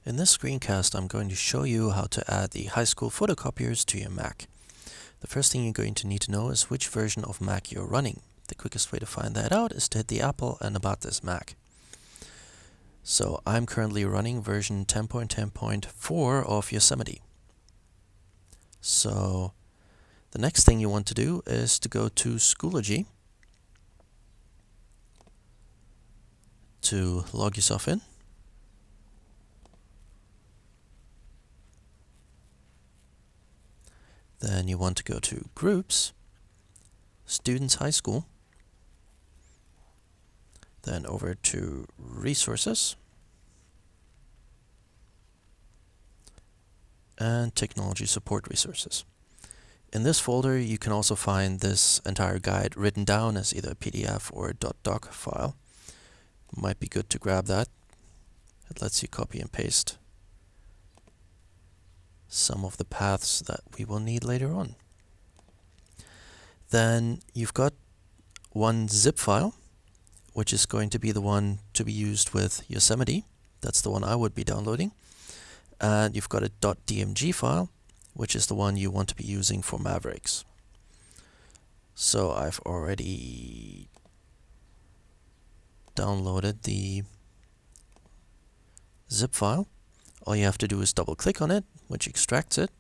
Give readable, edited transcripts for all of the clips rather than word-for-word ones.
In this screencast, I'm going to show you how to add the high school photocopiers to your Mac. The first thing you're going to need to know is which version of Mac you're running. The quickest way to find that out is to hit the Apple and About This Mac. So I'm currently running version 10.10.4 of Yosemite. So the next thing you want to do is to go to Schoology to log yourself in. Then you want to go to Groups, Students High School, then over to Resources, and Technology Support Resources. In this folder, you can also find this entire guide written down as either a PDF or a .doc file. Might be good to grab that. It lets you copy and paste some of the paths that we will need later on. Then you've got one zip file, which is going to be the one to be used with Yosemite. That's the one I would be downloading. And you've got a .dmg file, which is the one you want to be using for Mavericks. So I've already downloaded the zip file. All you have to do is double click on it, which extracts it.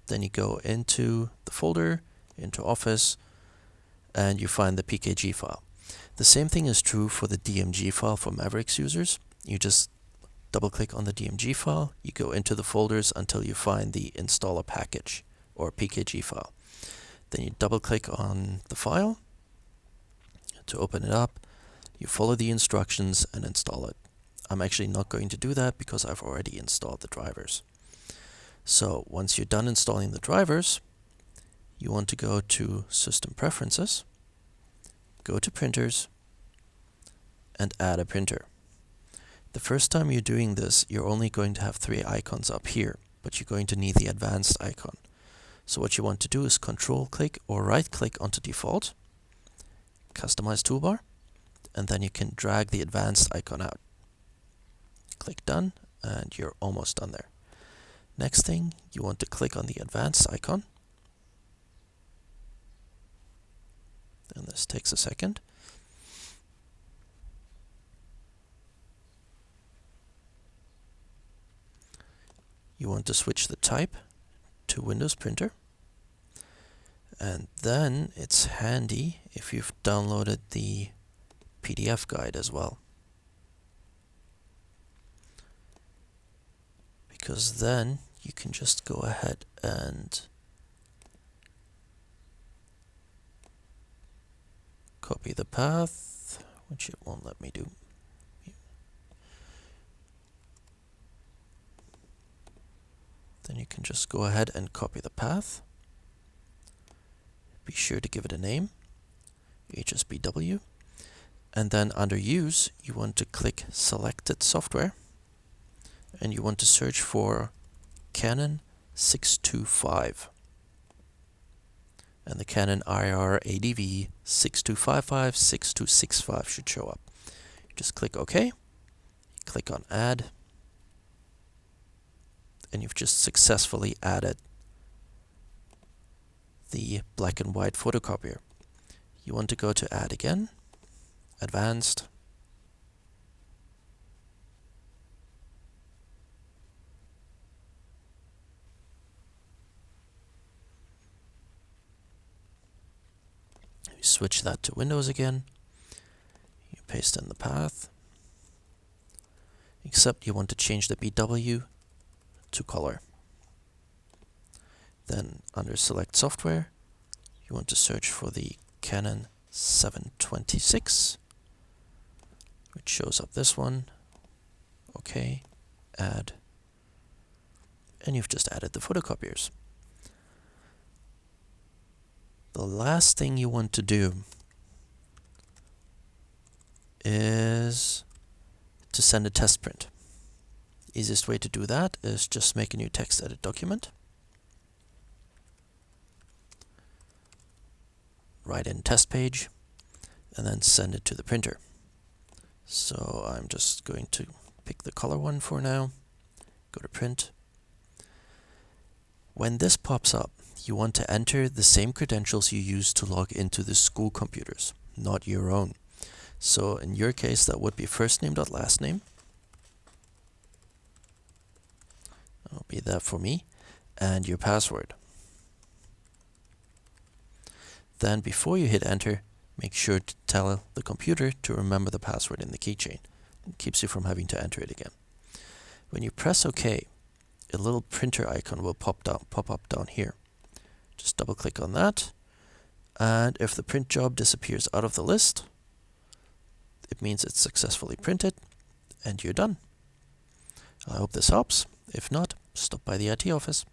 Then you go into the folder, into Office, and you find the PKG file. The same thing is true for the DMG file for Mavericks users. You just double click on the DMG file, you go into the folders until you find the installer package or PKG file. Then you double click on the file to open it up. You follow the instructions and install it. I'm actually not going to do that because I've already installed the drivers. So once you're done installing the drivers, you want to go to System Preferences, go to Printers, and add a printer. The first time you're doing this, you're only going to have 3 icons up here, but you're going to need the advanced icon. So what you want to do is Control-click or right-click onto Default, Customize Toolbar, and then you can drag the advanced icon out. Click Done, and you're almost done there. Next thing, you want to click on the advanced icon. And this takes a second. You want to switch the type to Windows Printer. And then it's handy if you've downloaded the PDF guide as well. Because then you can just go ahead and copy the path, which it won't let me do. Then you can just go ahead and copy the path. Be sure to give it a name, HSBW. And then under Use, you want to click Selected Software. And you want to search for Canon 625. And the Canon IR ADV 6255, 6265 should show up. Just click OK. Click on Add. And you've just successfully added the black and white photocopier. You want to go to Add again, Advanced, you switch that to Windows again, you paste in the path, except you want to change the BW to color. Then under Select Software, you want to search for the Canon 726, which shows up this one. OK, Add, and you've just added the photocopiers. The last thing you want to do is to send a test print. Easiest way to do that is just make a new text edit document. Write in test page, and then send it to the printer. So I'm just going to pick the color one for now, go to print. When this pops up, you want to enter the same credentials you used to log into the school computers, not your own. So in your case, that would be firstname.lastname. That'll be that for me. And your password. Then before you hit enter, make sure to tell the computer to remember the password in the keychain. It keeps you from having to enter it again. When you press OK, a little printer icon will pop up down here. Just double click on that, and if the print job disappears out of the list, it means it's successfully printed and you're done. I hope this helps. If not, stop by the IT office.